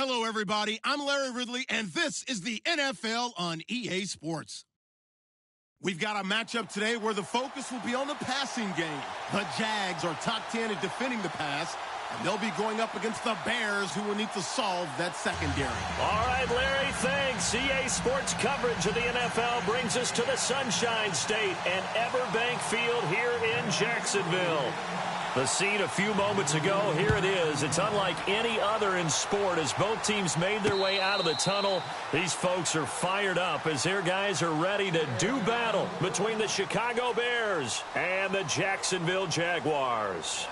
Hello, everybody. I'm Larry Ridley, and this is the NFL on EA Sports. We've got a matchup today where the focus will be on the passing game. The Jags are top 10 at defending the pass, and they'll be going up against the Bears, who will need to solve that secondary. All right, Larry, thanks. EA Sports coverage of the NFL brings us to the Sunshine State and Everbank Field here in Jacksonville. The scene a few moments ago, here it is. It's unlike any other in sport as both teams made their way out of the tunnel. These folks are fired up as their guys are ready to do battle between the Chicago Bears and the Jacksonville Jaguars.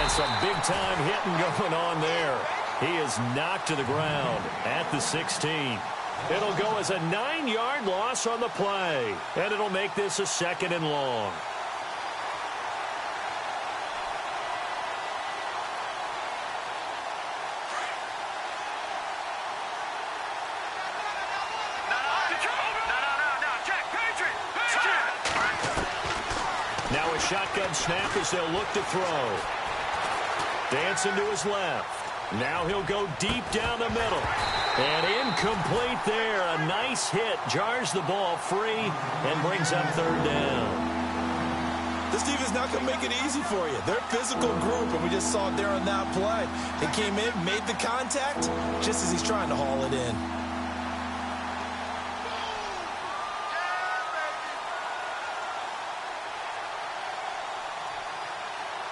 Some big-time hitting going on there. He is knocked to the ground at the 16. It'll go as a 9-yard loss on the play, and it'll make this a 2nd and long. Now a shotgun snap as they'll look to throw. Dancing to his left. Now he'll go deep down the middle. And incomplete there. A nice hit. Jars the ball free and brings up 3rd down. This defense not going to make it easy for you. They're a physical group, and we just saw it there on that play. They came in, made the contact, just as he's trying to haul it in.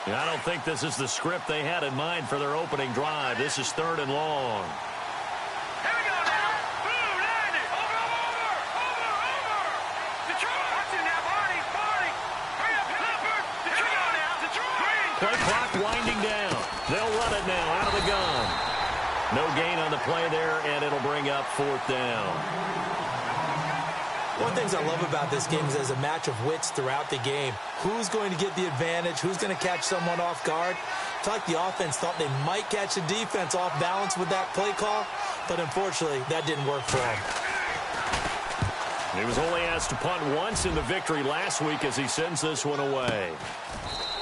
I don't think this is the script they had in mind for their opening drive. This is 3rd and long. Here we go now. Boom, land it. Over. Detroit. Watch it now, Barney. Hurry up, Clifford. Here we go now. Detroit. Play clock winding down. They'll run it now out of the gun. No gain on the play there, and it'll bring up 4th down. One of the things I love about this game is there's a match of wits throughout the game. Who's going to get the advantage? Who's going to catch someone off guard? I feel like the offense thought they might catch the defense off balance with that play call, but unfortunately, that didn't work for him. He was only asked to punt once in the victory last week as he sends this one away.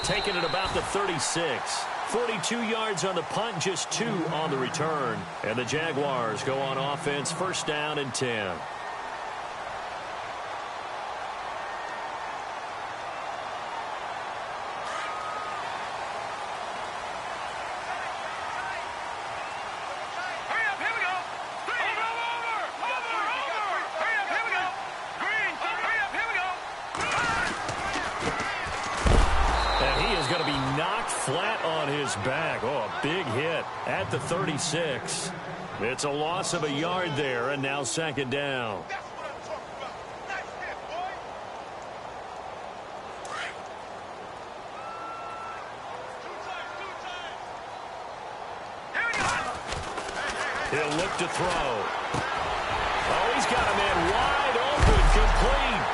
Taking it about the 36. 42 yards on the punt, just 2 on the return. And the Jaguars go on offense, 1st down and 10. Flat on his back. Oh, a big hit at the 36. It's a loss of a yard there, and now 2nd down. He'll look to throw. Oh, he's got a man wide open, complete.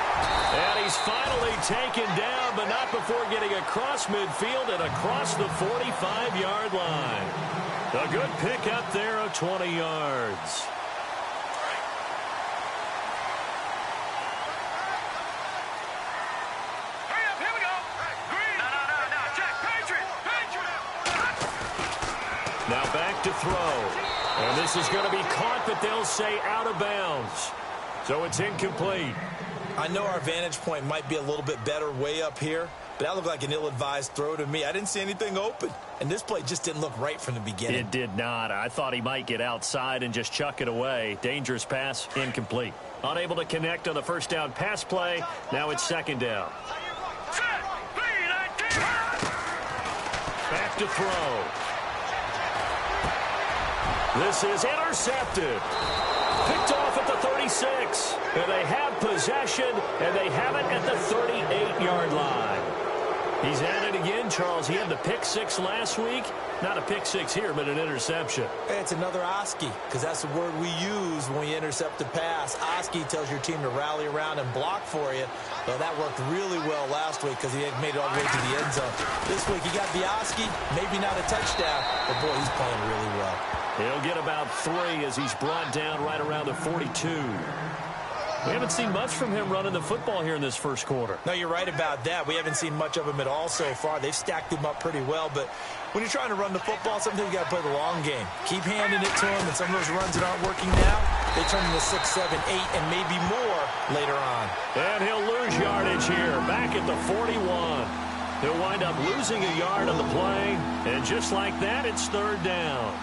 And he's finally taken down, but not before getting across midfield and across the 45-yard line. A good pickup there of 20 yards. Hurry up, here we go. Green. No, Jack, Patriot. Now back to throw. And this is going to be caught, but they'll say out of bounds. So it's incomplete. I know our vantage point might be a little bit better way up here, but that looked like an ill-advised throw to me. I didn't see anything open, and this play just didn't look right from the beginning. It did not. I thought he might get outside and just chuck it away. Dangerous pass, incomplete. Unable to connect on the 1st down pass play. Now it's 2nd down. Back to throw. This is intercepted. Picked off at the 36. And they have possession, and they have it at the 38-yard line. He's at it again, Charles. He had the pick six last week. Not a pick six here, but an interception. Hey, it's another Oski, because that's the word we use when you intercept a pass. Oski tells your team to rally around and block for you. Well, that worked really well last week because he had made it all the way to the end zone. This week he got the Oski, maybe not a touchdown, but boy, he's playing really well. He'll get about 3 as he's brought down right around the 42. We haven't seen much from him running the football here in this first quarter. No, you're right about that. We haven't seen much of him at all so far. They've stacked him up pretty well, but when you're trying to run the football, sometimes you got to play the long game. Keep handing it to him, and some of those runs that aren't working now, they turn into 6, 7, 8, and maybe more later on. And he'll lose yardage here, back at the 41. He'll wind up losing a yard on the play, and just like that, it's third down.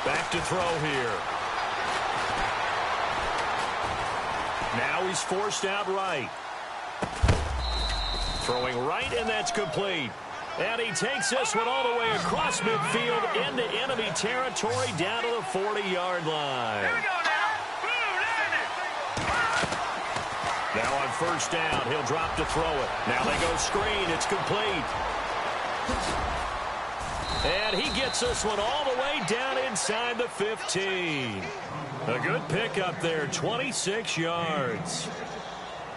Back to throw here. Now he's forced out right. Throwing right, and that's complete. And he takes this one all the way across midfield into enemy territory down to the 40-yard line. Here we go now. Now on first down, he'll drop to throw it. Now they go screen. It's complete. And he gets this one all the way down inside the 15. A good pickup there, 26 yards.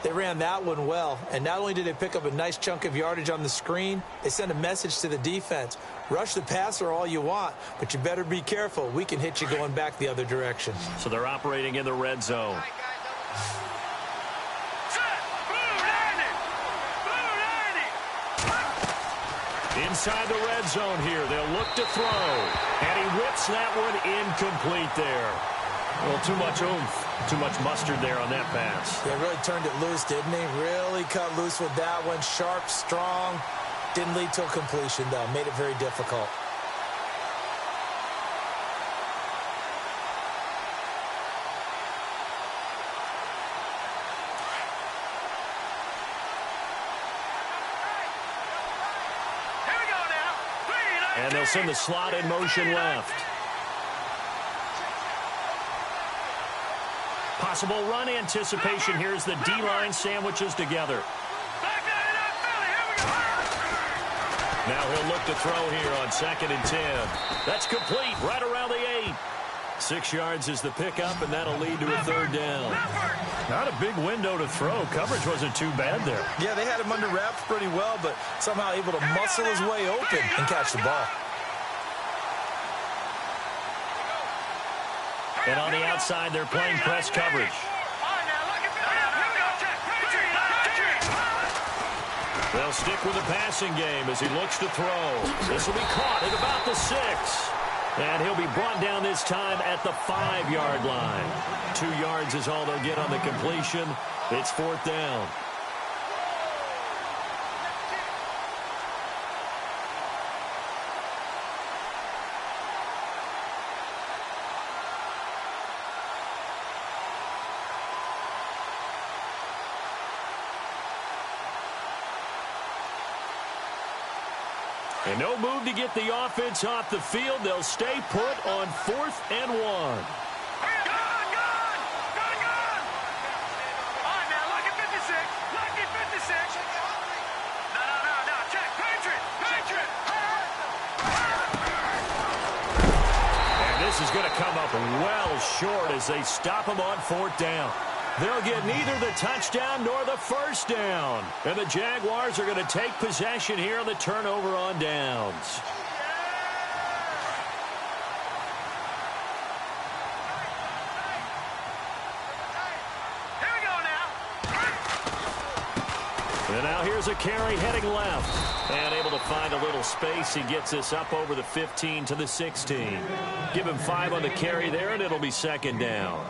They ran that one well, and not only did they pick up a nice chunk of yardage on the screen, they sent a message to the defense. Rush the passer all you want, but you better be careful. We can hit you going back the other direction. So they're operating in the red zone. Inside the red zone here, they'll look to throw. And he whips that one incomplete there. Well, too much oomph, too much mustard there on that pass. Yeah, really turned it loose, didn't he? Really cut loose with that one. Sharp, strong. Didn't lead to a completion, though. Made it very difficult. And they'll send the slot in motion left. Possible run anticipation here as the D-line sandwiches together. Now he'll look to throw here on 2nd and 10. That's complete right around the 8. 6 yards is the pickup, and that'll lead to a third down. Not a big window to throw. Coverage wasn't too bad there. Yeah, they had him under wraps pretty well, but somehow able to muscle his way open and catch the ball. And on the outside, they're playing press coverage. They'll stick with the passing game as he looks to throw. This will be caught at about the 6. And he'll be brought down this time at the 5-yard line. 2 yards is all they'll get on the completion. It's 4th down. And no move to get the offense off the field. They'll stay put on 4th and 1. All right, now, look at 56. Look at 56. No. Check. Patriot. And this is going to come up well short as they stop him on 4th down. They'll get neither the touchdown nor the first down. And the Jaguars are going to take possession here on the turnover on downs. Here we go now. And now here's a carry heading left. And able to find a little space. He gets this up over the 15 to the 16. Give him 5 on the carry there, and it'll be 2nd down.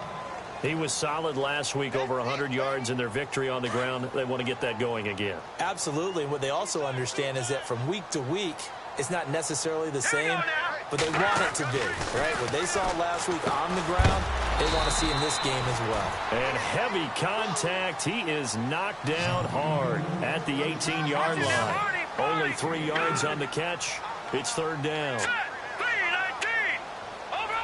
He was solid last week, over 100 yards in their victory on the ground. They want to get that going again. Absolutely. What they also understand is that from week to week, it's not necessarily the same, but they want it to be, right? What they saw last week on the ground, they want to see in this game as well. And heavy contact. He is knocked down hard at the 18-yard line. Only 3 yards on the catch. It's third down. Set. 3-19. Over.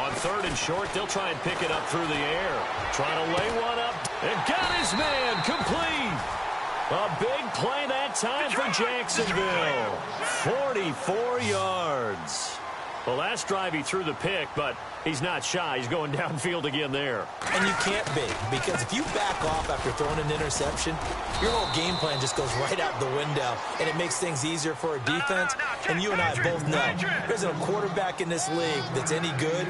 On third and short, they'll try and pick it up through the air. Trying to lay one up. And got his man complete. A big play that time for Jacksonville. 44 yards. Well, last drive he threw the pick, but he's not shy. He's going downfield again there. And you can't be, because if you back off after throwing an interception, your whole game plan just goes right out the window, and it makes things easier for a defense. And you and I both know there's a quarterback in this league that's any good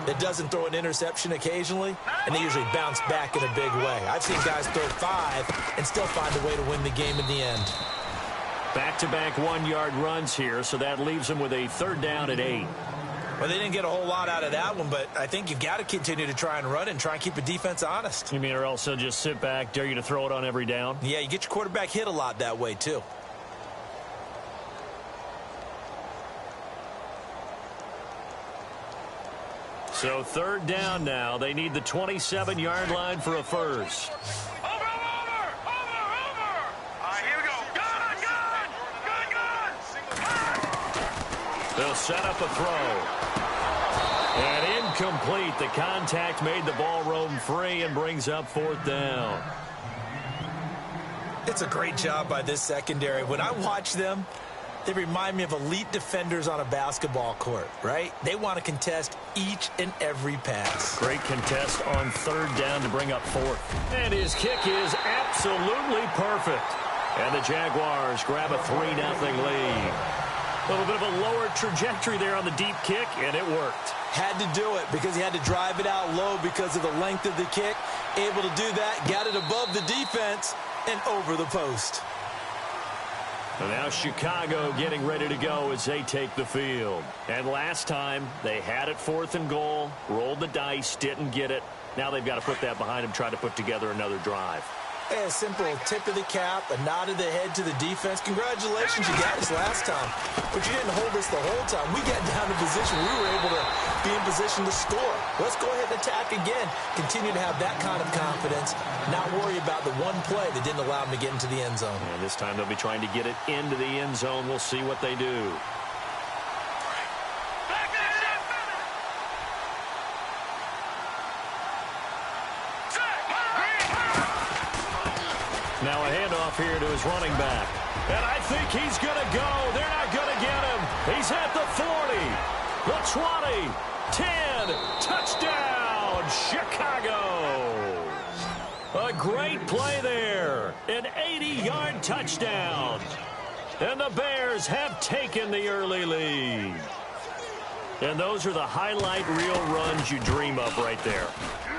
that doesn't throw an interception occasionally, and they usually bounce back in a big way. I've seen guys throw 5 and still find a way to win the game in the end. Back-to-back 1-yard runs here, so that leaves them with a third down at 8. Well, they didn't get a whole lot out of that one, but I think you've got to continue to try and run and try and keep the defense honest. You mean, or else they'll just sit back, dare you to throw it on every down? Yeah, you get your quarterback hit a lot that way, too. So third down now. They need the 27-yard line for a first. Over. All right, here we go. Gun. They'll set up a throw. And incomplete. The contact made the ball roam free and brings up fourth down. It's a great job by this secondary. When I watch them, they remind me of elite defenders on a basketball court, right? They want to contest each and every pass. Great contest on third down to bring up fourth. And his kick is absolutely perfect. And the Jaguars grab a 3-0 lead. A little bit of a lower trajectory there on the deep kick, and it worked. Had to do it because he had to drive it out low because of the length of the kick. Able to do that, got it above the defense and over the post. And now Chicago getting ready to go as they take the field. And last time, they had it 4th and goal, rolled the dice, didn't get it. Now they've got to put that behind them, try to put together another drive. A simple tip of the cap, a nod of the head to the defense. Congratulations, you got us last time. But you didn't hold us the whole time. We got down to position. We were able to be in position to score. Let's go ahead and attack again. Continue to have that kind of confidence. Not worry about the one play that didn't allow them to get into the end zone. And this time they'll be trying to get it into the end zone. We'll see what they do. Now a handoff here to his running back. And I think he's going to go. They're not going to get him. He's at the 40, the 20, 10. Touchdown, Chicago. A great play there. An 80-yard touchdown. And the Bears have taken the early lead. And those are the highlight reel runs you dream of right there.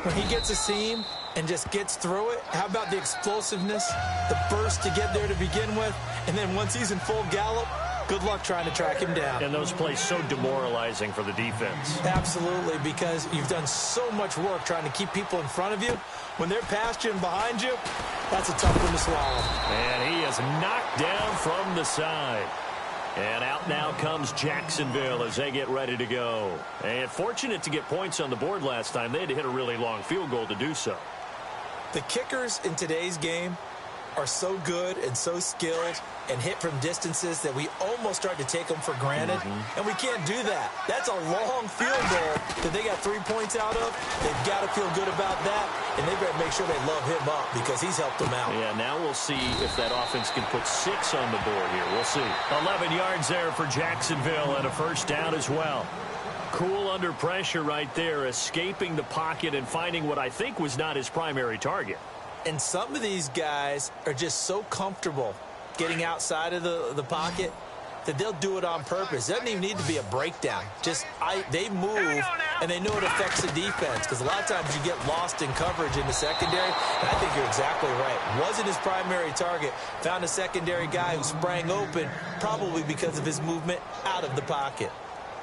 When he gets a seam and just gets through it, how about the explosiveness, the burst to get there to begin with, and then once he's in full gallop, good luck trying to track him down. And those plays so demoralizing for the defense. Absolutely, because you've done so much work trying to keep people in front of you. When they're past you and behind you, that's a tough one to swallow. And he is knocked down from the side. And out now comes Jacksonville as they get ready to go. And fortunate to get points on the board last time. They had to hit a really long field goal to do so. The kickers in today's game are so good and so skilled and hit from distances that we almost start to take them for granted. And we can't do that. That's a long field goal that they got 3 points out of. They've got to feel good about that, and they better make sure they love him up because he's helped them out. Yeah, now we'll see if that offense can put 6 on the board here. We'll see. 11 yards there for Jacksonville and a first down as well. Cool under pressure right there, escaping the pocket and finding what I think was not his primary target. And some of these guys are just so comfortable getting outside of the pocket that they'll do it on purpose. It doesn't even need to be a breakdown. They move, and they know it affects the defense because a lot of times you get lost in coverage in the secondary, and I think you're exactly right. Wasn't his primary target. Found a secondary guy who sprang open, probably because of his movement out of the pocket.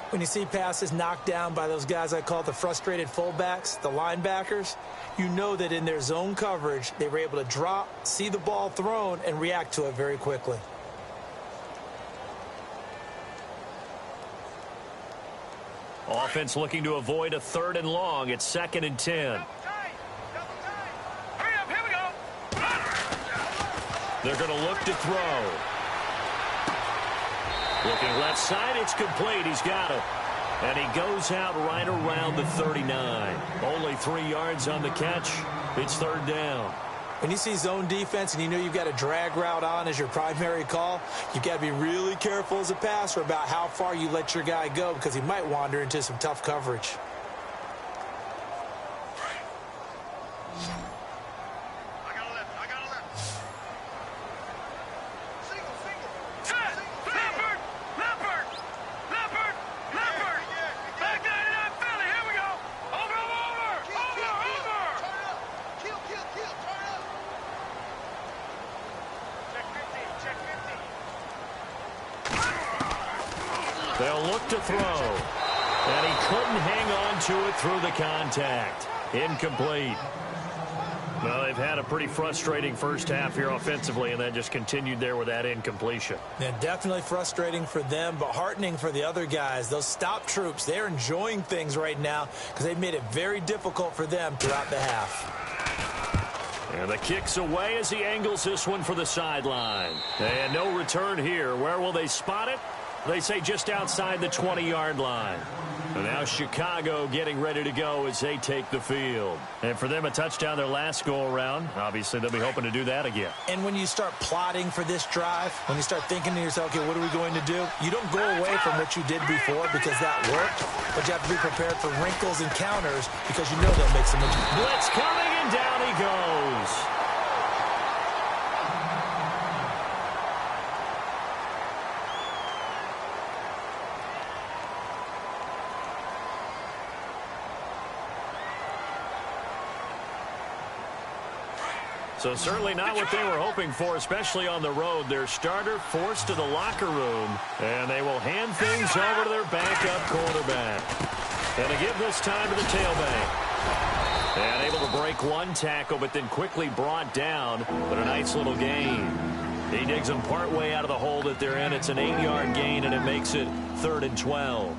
When you see passes knocked down by those guys I call the frustrated fullbacks, the linebackers, you know that in their zone coverage, they were able to drop, see the ball thrown, and react to it very quickly. Offense looking to avoid a 3rd and long. It's 2nd and 10. They're going to look to throw. Looking left side, it's complete. He's got it. And he goes out right around the 39. Only 3 yards on the catch. It's third down. When you see zone defense and you know you've got a drag route on as your primary call, you've got to be really careful as a passer about how far you let your guy go because he might wander into some tough coverage. They'll look to throw. And he couldn't hang on to it through the contact. Incomplete. Well, they've had a pretty frustrating first half here offensively, and then just continued there with that incompletion. Yeah, definitely frustrating for them, but heartening for the other guys. Those stop troops, they're enjoying things right now because they've made it very difficult for them throughout the half. And the kick's away as he angles this one for the sideline. And no return here. Where will they spot it? They say just outside the 20-yard line. And now Chicago getting ready to go as they take the field. And for them, a touchdown their last go-around. Obviously, they'll be hoping to do that again. And when you start plotting for this drive, when you start thinking to yourself, okay, what are we going to do? You don't go away from what you did before because that worked, but you have to be prepared for wrinkles and counters because you know they'll make some adjustments. Blitz coming, and down he goes. So certainly not what they were hoping for, especially on the road. Their starter forced to the locker room, and they will hand things over to their backup quarterback. And they give this time to the tailback. And able to break one tackle, but then quickly brought down. But a nice little gain. He digs them partway out of the hole that they're in. It's an 8-yard gain, and it makes it 3rd and 12.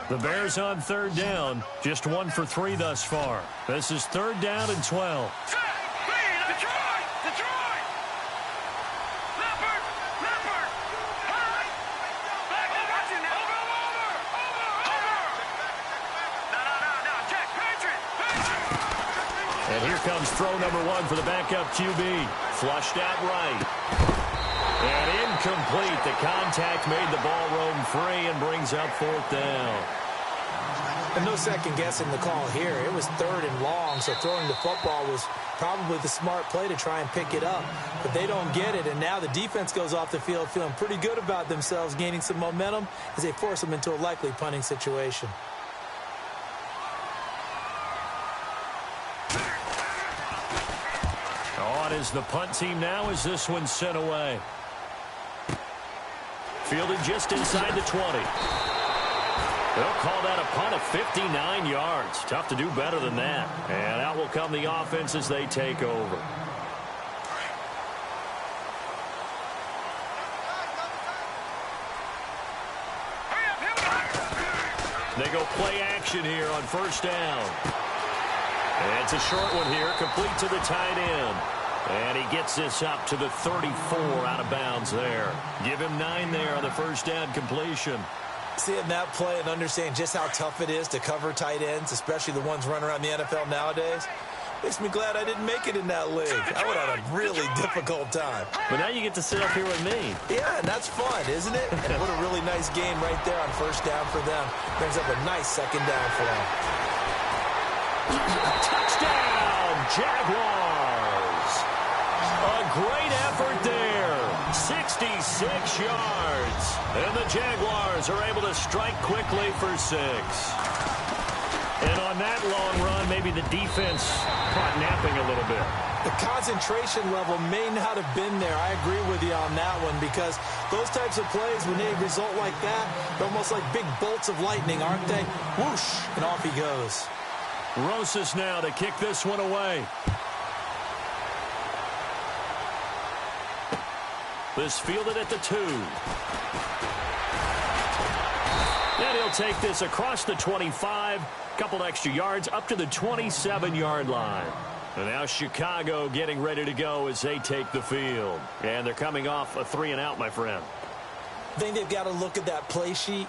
The Bears on 3rd down, just 1 for 3 thus far. This is 3rd down and 12. And here comes throw number 1 for the backup QB. Flushed out right. And incomplete. The contact made the ball roam free and brings up 4th down. And no second guessing the call here. It was 3rd and long, so throwing the football was probably the smart play to try and pick it up. But they don't get it, and now the defense goes off the field feeling pretty good about themselves, gaining some momentum as they force them into a likely punting situation. On is the punt team now as this one's sent away. Fielded just inside the 20. They'll call that a punt of 59 yards. Tough to do better than that. And out will come the offense as they take over. They go play action here on 1st down. And it's a short one here, complete to the tight end. And he gets this up to the 34 out of bounds there. Give him 9 there on the 1st down completion. Seeing that play and understanding just how tough it is to cover tight ends, especially the ones running around the NFL nowadays, makes me glad I didn't make it in that league. I would have had a really difficult time. But now you get to sit up here with me. Yeah, and that's fun, isn't it? And what a really nice game right there on 1st down for them. Brings up a nice 2nd down for them. Touchdown, Jaguars. A great effort there. 66 yards. And the Jaguars are able to strike quickly for 6. And on that long run, maybe the defense caught napping a little bit. The concentration level may not have been there. I agree with you on that one because those types of plays, when they result like that, they're almost like big bolts of lightning, aren't they? Whoosh, and off he goes. Rosas now to kick this one away. This fielded at the 2. And he'll take this across the 25, couple extra yards up to the 27-yard line. And now Chicago getting ready to go as they take the field. And they're coming off a 3-and-out, my friend. I think they've got to look at that play sheet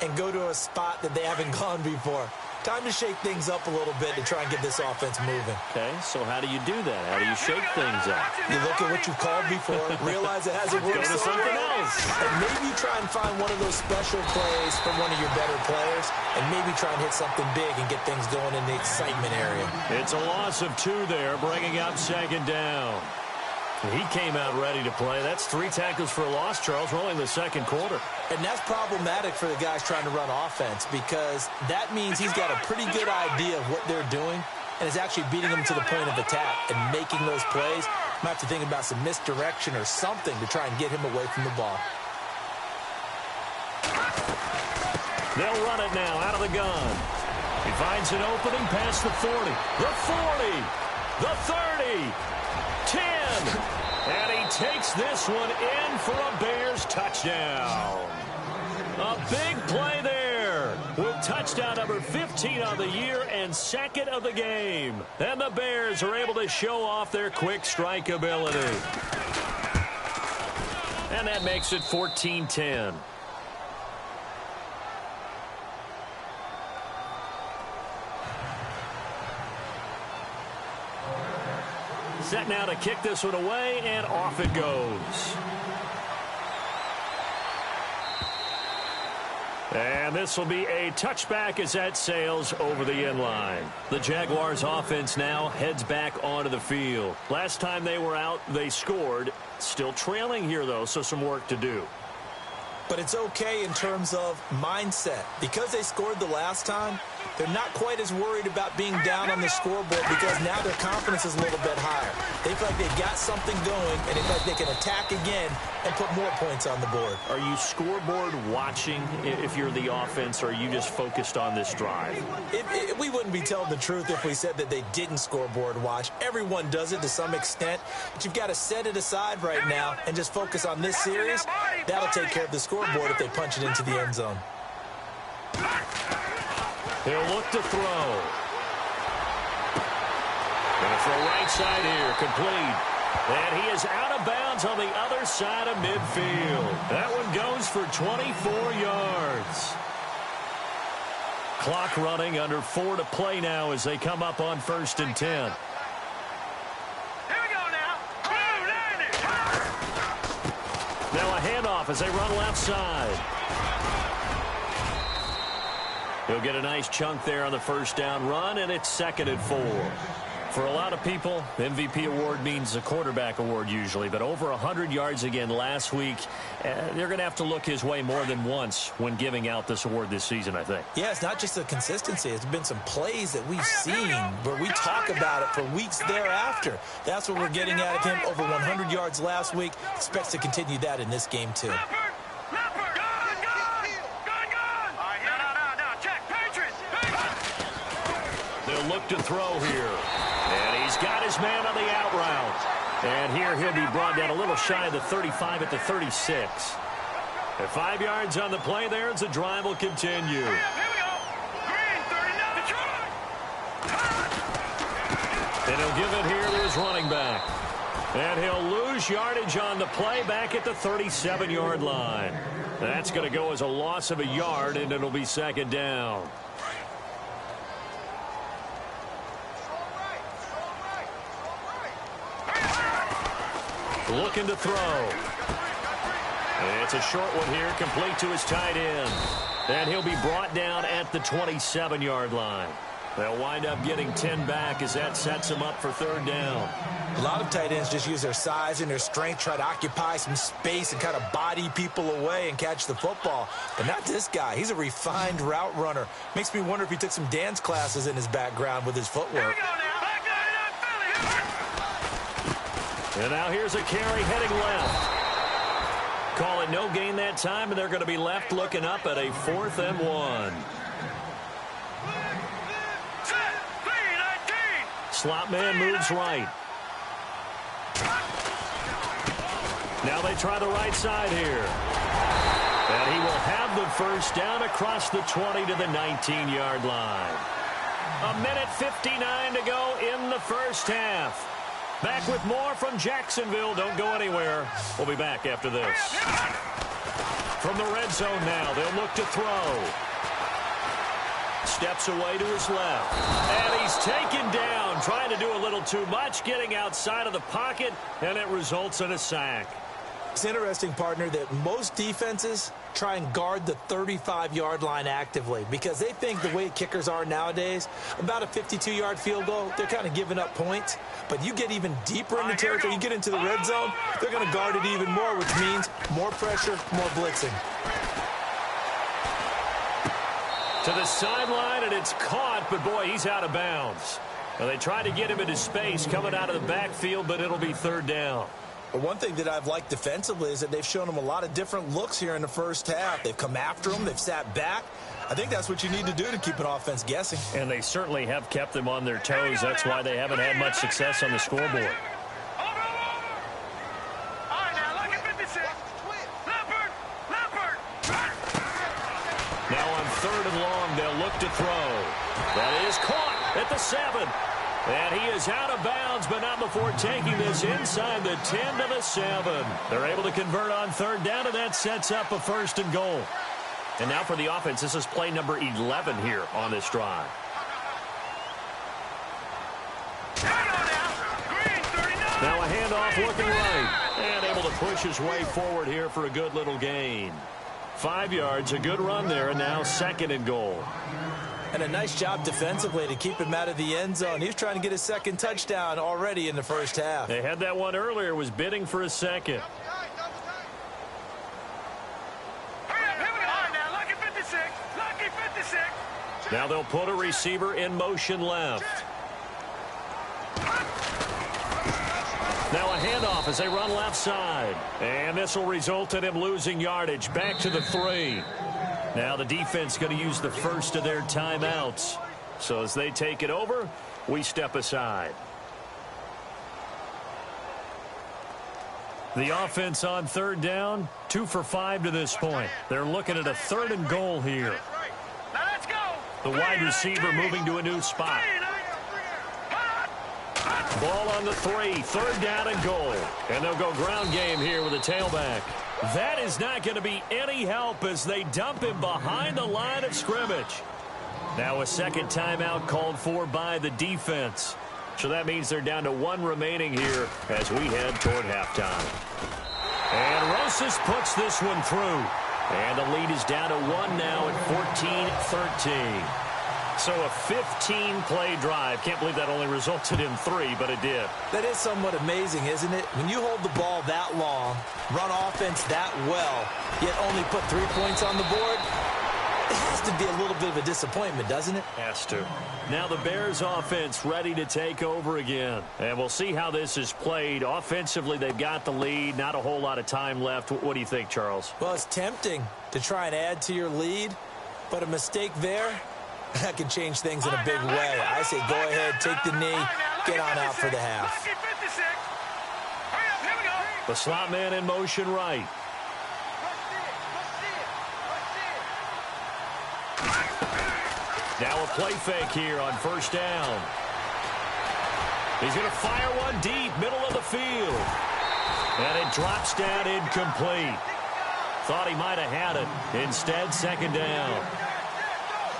and go to a spot that they haven't gone before. Time to shake things up a little bit to try and get this offense moving. Okay, so how do you do that? How do you shake things up? You look at what you've called before, realize it hasn't worked Go to so something well, else. and maybe try and find one of those special plays from one of your better players, and maybe try and hit something big and get things going in the excitement area. It's a loss of 2 there, bringing up 2nd down. He came out ready to play. That's 3 tackles for a loss, Charles. We're only in the 2nd quarter. And that's problematic for the guys trying to run offense because that means he's got a pretty good idea of what they're doing and is actually beating them to the point of attack and making those plays. Might have to think about some misdirection or something to try and get him away from the ball. They'll run it now out of the gun. He finds an opening past the 40, the 40, the 30, 10. And he takes this one in for a Bears touchdown. A big play there with touchdown number 15 on the year and 2nd of the game. And the Bears are able to show off their quick strike ability. And that makes it 14-10. Set now to kick this one away, and off it goes. And this will be a touchback as that sails over the end line. The Jaguars offense now heads back onto the field. Last time they were out, they scored. Still trailing here, though, so some work to do. But it's okay in terms of mindset. Because they scored the last time, they're not quite as worried about being down on the scoreboard because now their confidence is a little bit higher. They feel like they've got something going, and they feel like they can attack again and put more points on the board. Are you scoreboard watching if you're the offense, or are you just focused on this drive? We wouldn't be telling the truth if we said that they didn't scoreboard watch. Everyone does it to some extent, but you've got to set it aside right now and just focus on this series. That'll take care of the scoreboard if they punch it into the end zone. He'll look to throw. Going to throw right side here, complete. And he is out of bounds on the other side of midfield. That one goes for 24 yards. Clock running, under 4 to play now as they come up on 1st and 10. Here we go now. Now a handoff as they run left side. He'll get a nice chunk there on the 1st down run, and it's 2nd and 4. For a lot of people, the MVP award means a quarterback award usually, but over 100 yards again last week. They're going to have to look his way more than once when giving out this award this season, I think. Yeah, it's not just the consistency. It's been some plays that we've seen where we talk about it for weeks thereafter. That's what we're getting out of him. Over 100 yards last week. Expects to continue that in this game, too. They'll look to throw here. And he's got his man on the out route. And here he'll be brought down a little shy of the 35 at the 36. At 5 yards on the play there as the drive will continue. And he'll give it here to his running back. And he'll lose yardage on the play back at the 37-yard line. That's going to go as a loss of a yard, and it'll be 2nd down. Looking to throw. And it's a short one here, complete to his tight end. And he'll be brought down at the 27-yard line. They'll wind up getting 10 back as that sets him up for 3rd down. A lot of tight ends just use their size and their strength, try to occupy some space and kind of body people away and catch the football. But not this guy. He's a refined route runner. Makes me wonder if he took some dance classes in his background with his footwork. And now here's a carry heading left. Call it no gain that time, and they're going to be left looking up at a 4th and 1. Slot man moves right. Now they try the right side here. And he will have the first down across the 20 to the 19-yard line. 1:59 to go in the first half. Back with more from Jacksonville. Don't go anywhere. We'll be back after this. From the red zone now, they'll look to throw. Steps away to his left. And he's taken down, trying to do a little too much, getting outside of the pocket, and it results in a sack. It's interesting, partner, that most defenses try and guard the 35-yard line actively because they think the way kickers are nowadays, about a 52-yard field goal, they're kind of giving up points. But you get even deeper into territory, you get into the red zone, they're going to guard it even more, which means more pressure, more blitzing. To the sideline, and it's caught, but boy, he's out of bounds. Well, they try to get him into space coming out of the backfield, but it'll be third down. But one thing that I've liked defensively is that they've shown him a lot of different looks here in the first half. They've come after him. They've sat back. I think that's what you need to do to keep an offense guessing. And they certainly have kept them on their toes. That's why they haven't had much success on the scoreboard. All right, now look at 56. Leopard. Now on third and long, they'll look to throw. That is caught at the 7. And he is out of bounds, but not before taking this inside the 10 to the 7. They're able to convert on third down, and that sets up a first and goal. And now for the offense, this is play number 11 here on this drive. Now a handoff looking right. And able to push his way forward here for a good little gain. 5 yards, a good run there, and now second and goal. And a nice job defensively to keep him out of the end zone. He was trying to get his second touchdown already in the first half. They had that one earlier, was bidding for a second. Now they'll put a receiver in motion left. Now a handoff as they run left side. And this will result in him losing yardage. Back to the 3. Now the defense going to use the first of their timeouts. So as they take it over, we step aside. The offense on third down, 2 for 5 to this point. They're looking at a third and goal here. The wide receiver moving to a new spot. Ball on the 3, third down and goal. And they'll go ground game here with a tailback. That is not going to be any help as they dump him behind the line of scrimmage. Now a second timeout called for by the defense. So that means they're down to 1 remaining here as we head toward halftime. And Rosas puts this one through. And the lead is down to 1 now at 14-13. So a 15-play drive. Can't believe that only resulted in 3, but it did. That is somewhat amazing, isn't it? When you hold the ball that long, run offense that well, yet only put 3 points on the board, it has to be a little bit of a disappointment, doesn't it? Has to. Now the Bears offense ready to take over again. And we'll see how this is played. Offensively, they've got the lead. Not a whole lot of time left. What do you think, Charles? Well, it's tempting to try and add to your lead, but a mistake there, that can change things in a big way. I say go ahead, take the knee, get on out for the half. The slot man in motion right. Now a play fake here on first down. He's going to fire one deep, middle of the field. And it drops down incomplete. Thought he might have had it. Instead, second down.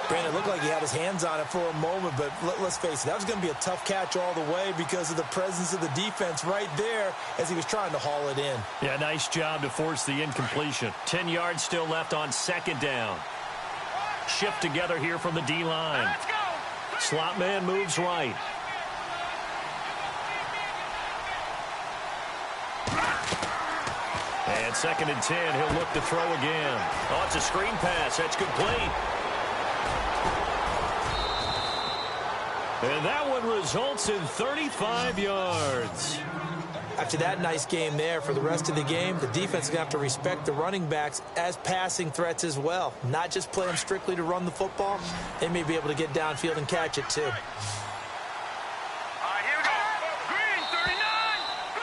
Brandon, it looked like he had his hands on it for a moment, but let's face it, that was going to be a tough catch all the way because of the presence of the defense right there as he was trying to haul it in. Yeah, nice job to force the incompletion. 10 yards still left on second down. Shift together here from the D-line. Slot man moves right. And second and 10, he'll look to throw again. Oh, it's a screen pass. That's complete. And that one results in 35 yards. After that nice game there, for the rest of the game, the defense is going to have to respect the running backs as passing threats as well. Not just play them strictly to run the football. They may be able to get downfield and catch it, too.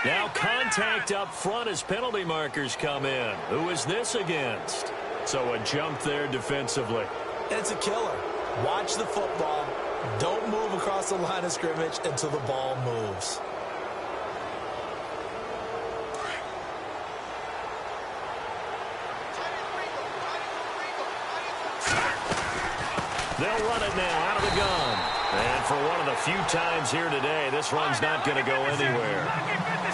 Now contact up front as penalty markers come in. Who is this against? So a jump there defensively. And it's a killer. Watch the football. Don't move across the line of scrimmage until the ball moves. They'll run it now out of the gun. And for one of the few times here today, this run's not going to go anywhere.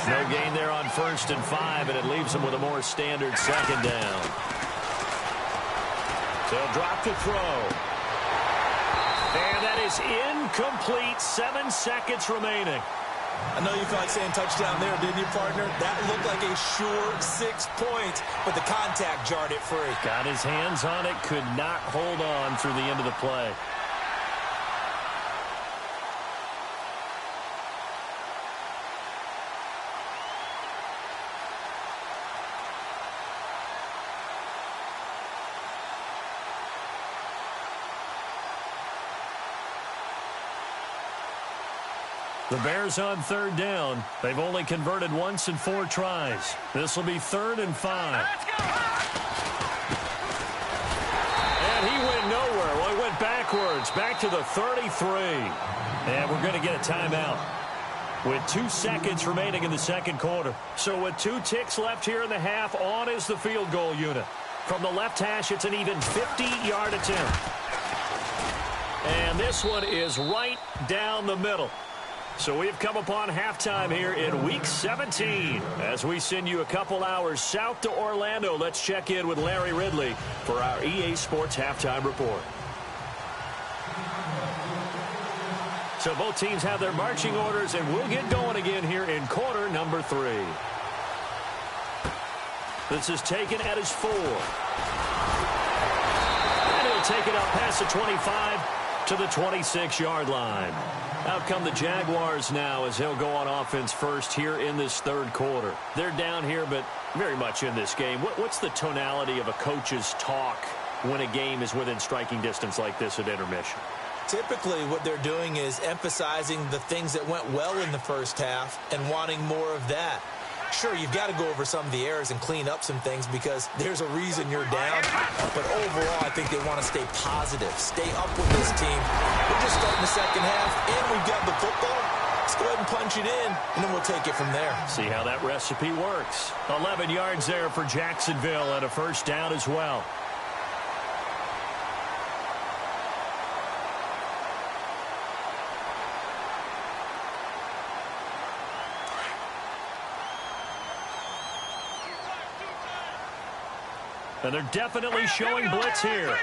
No gain there on 1st and 5, and it leaves them with a more standard 2nd down. They'll drop to throw. And that is incomplete. 7 seconds remaining. I know you felt like saying touchdown there, didn't you, partner? That looked like a sure 6 points, but the contact jarred it free. Got his hands on it, could not hold on through the end of the play. The Bears on 3rd down. They've only converted once in 4 tries. This will be 3rd and 5. And he went nowhere. Well, he went backwards, back to the 33. And we're going to get a timeout with 2 seconds remaining in the 2nd quarter. So with 2 ticks left here in the half, on is the field goal unit. From the left hash, it's an even 50-yard attempt. And this one is right down the middle. So we've come upon halftime here in Week 17. As we send you a couple hours south to Orlando, let's check in with Larry Ridley for our EA Sports Halftime Report. So both teams have their marching orders, and we'll get going again here in quarter number 3. This is taken at his 4. And he'll take it up past the 25 to the 26-yard line. Out come the Jaguars now as they'll go on offense first here in this 3rd quarter. They're down here, but very much in this game. What's the tonality of a coach's talk when a game is within striking distance like this at intermission? Typically, what they're doing is emphasizing the things that went well in the first half and wanting more of that. Sure, you've got to go over some of the errors and clean up some things because there's a reason you're down. But overall, I think they want to stay positive, stay up with this team. We're just starting the 2nd half, and we've got the football. Let's go ahead and punch it in, and then we'll take it from there. See how that recipe works. 11 yards there for Jacksonville and a 1st down as well. And they're definitely showing blitz here. A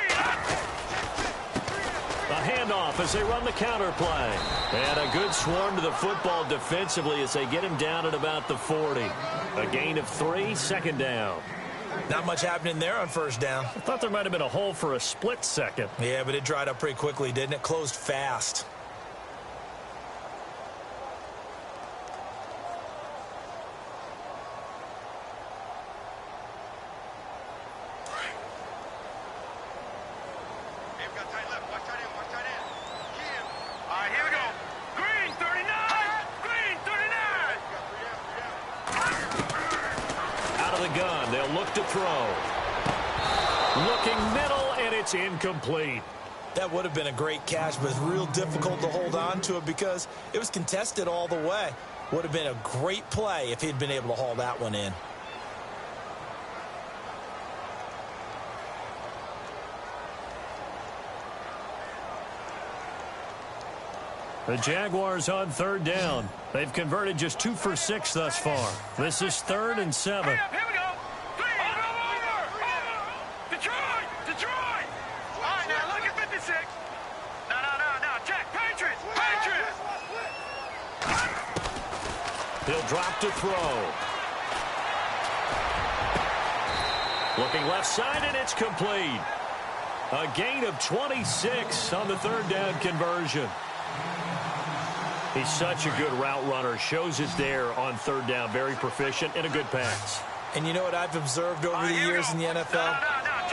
handoff as they run the counter play. And a good swarm to the football defensively as they get him down at about the 40. A gain of 3, 2nd down. Not much happening there on 1st down. I thought there might have been a hole for a split second. Yeah, but it dried up pretty quickly, didn't it? Closed fast. To throw. Looking middle, and it's incomplete. That would have been a great catch, but it's real difficult to hold on to it because it was contested all the way. Would have been a great play if he'd been able to haul that one in. The Jaguars on 3rd down. They've converted just 2 for 6 thus far. This is 3rd and 7. He'll drop to throw. Looking left side, and it's complete. A gain of 26 on the 3rd down conversion. He's such a good route runner. Shows it there on 3rd down. Very proficient and a good pass. And you know what I've observed over the years in the NFL?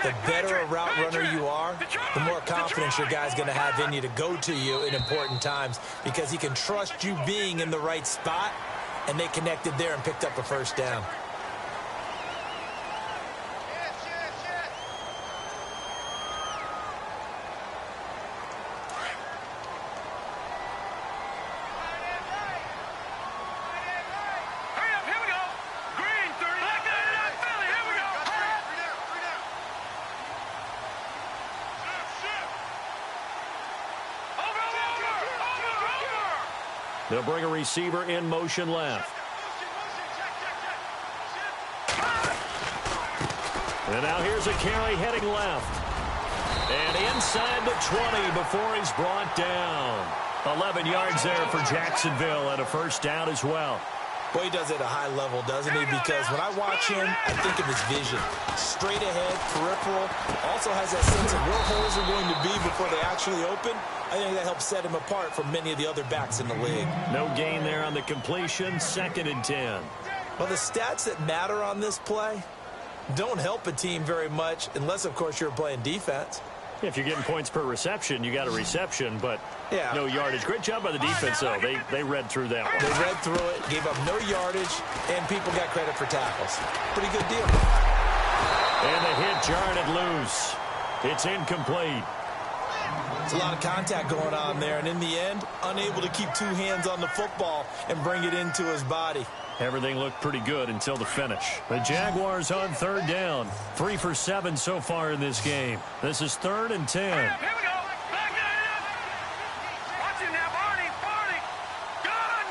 The better a route runner you are, the more confidence your guy's going to have in you to go to you in important times because he can trust you being in the right spot, and they connected there and picked up a 1st down. They'll bring a receiver in motion left. And now here's a carry heading left. And inside the 20 before he's brought down. 11 yards there for Jacksonville and a first down as well. Boy, he does it at a high level, doesn't he? Because when I watch him, I think of his vision. Straight ahead, peripheral. Also has that sense of where holes are going to be before they actually open. I think that helps set him apart from many of the other backs in the league. No gain there on the completion. 2nd and 10. Well, the stats that matter on this play don't help a team very much unless, of course, you're playing defense. If you're getting points per reception, you got a reception, but no yardage. Great job by the defense, though. They read through that one. They read through it, gave up no yardage, and people got credit for tackles. Pretty good deal. And the hit jarred it loose. It's incomplete. It's a lot of contact going on there, and in the end, unable to keep 2 hands on the football and bring it into his body. Everything looked pretty good until the finish. The Jaguars on 3rd down. 3 for 7 so far in this game. This is 3rd and 10. Here we go. Back it up. Watch him now, Barney. Barney. Gun.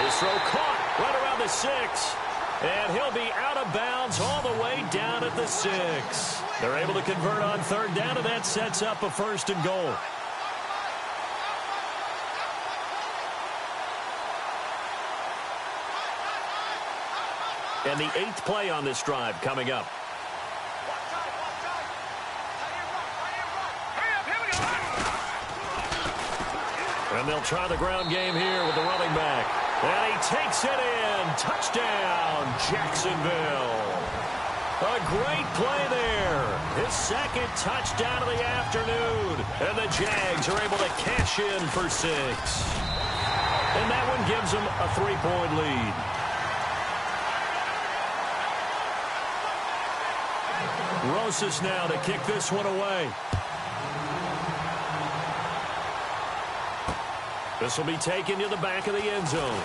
His throw caught right around the 6. And he'll be out of bounds all the way down at the 6. They're able to convert on 3rd down, and that sets up a 1st and goal. And the 8th play on this drive coming up. And they'll try the ground game here with the running back. And he takes it in. Touchdown, Jacksonville. A great play there. His 2nd touchdown of the afternoon. And the Jags are able to cash in for 6. And that one gives them a 3-point lead. Rosas now to kick this one away. This will be taken to the back of the end zone.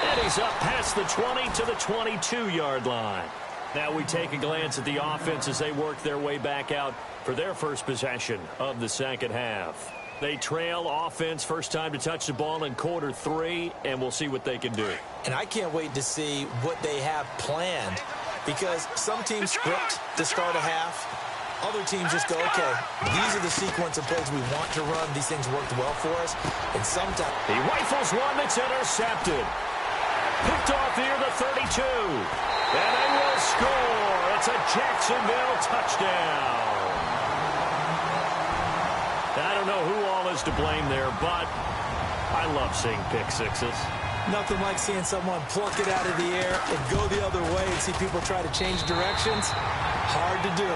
And he's up past the 20 to the 22-yard line. Now we take a glance at the offense as they work their way back out for their first possession of the 2nd half. They trail offense first time to touch the ball in quarter 3, and we'll see what they can do. And I can't wait to see what they have planned, because some teams script to start a half. Other teams just go, okay, these are the sequence of plays we want to run. These things worked well for us. And sometimes he rifles one that's intercepted. Picked off near the 32. And they will score. It's a Jacksonville touchdown. I don't know who all is to blame there, but I love seeing pick sixes. Nothing like seeing someone pluck it out of the air and go the other way and see people try to change directions. Hard to do.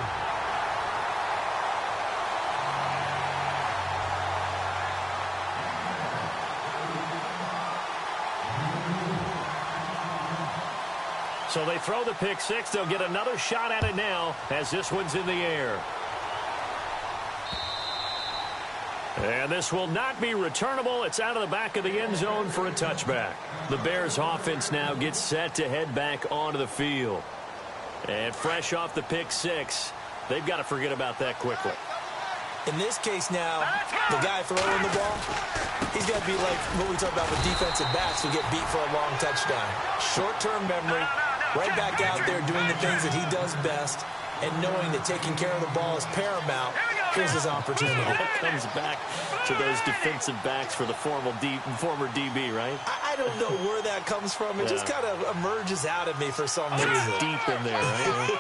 So they throw the pick 6. They'll get another shot at it now as this one's in the air. And this will not be returnable. It's out of the back of the end zone for a touchback. The Bears offense now gets set to head back onto the field. And fresh off the pick 6, they've got to forget about that quickly. In this case now, the guy throwing the ball, he's got to be like what we talk about with defensive backs who get beat for a long touchdown. Short-term memory, right back out there doing the things that he does best, and knowing that taking care of the ball is paramount. Here's his opportunity. It comes back to those defensive backs for the former DB, right? I don't know where that comes from. It just kind of emerges out of me for some reason. It's deep in there, right?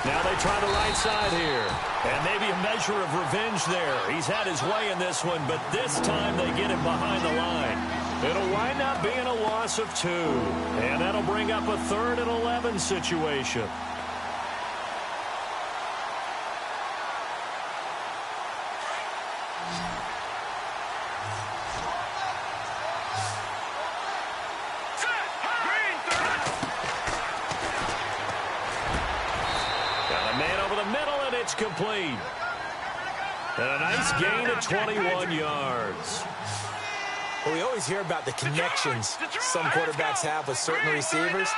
Now they try the right side here. And maybe a measure of revenge there. He's had his way in this one, but this time they get him behind the line. It'll wind up being a loss of 2. And that'll bring up a 3rd and 11 situation. Complete. And a nice gain of 21 yards. Well, we always hear about the connections some quarterbacks have with certain receivers.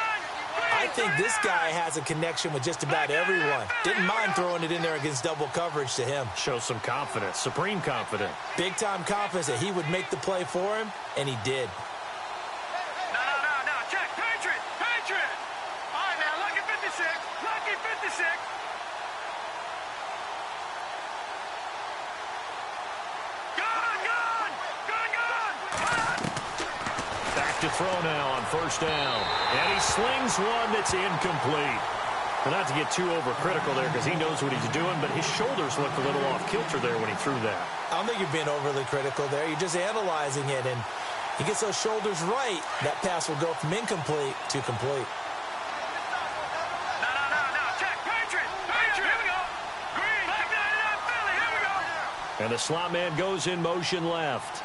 I think this guy has a connection with just about everyone. Didn't mind throwing it in there against double coverage to him. Shows some confidence, supreme confidence. Big-time confidence that he would make the play for him, and he did. No, check, Patriot. All right, now, lucky 56. Back to throw now on first down. And he slings one that's incomplete. Well, not to get too overcritical there because he knows what he's doing, but his shoulders looked a little off kilter there when he threw that. I don't think you're being overly critical there. You're just analyzing it, and he gets those shoulders right. That pass will go from incomplete to complete. No, check, Patriot. Here we go. Green, back 99 Philly, here we go. And the slot man goes in motion left.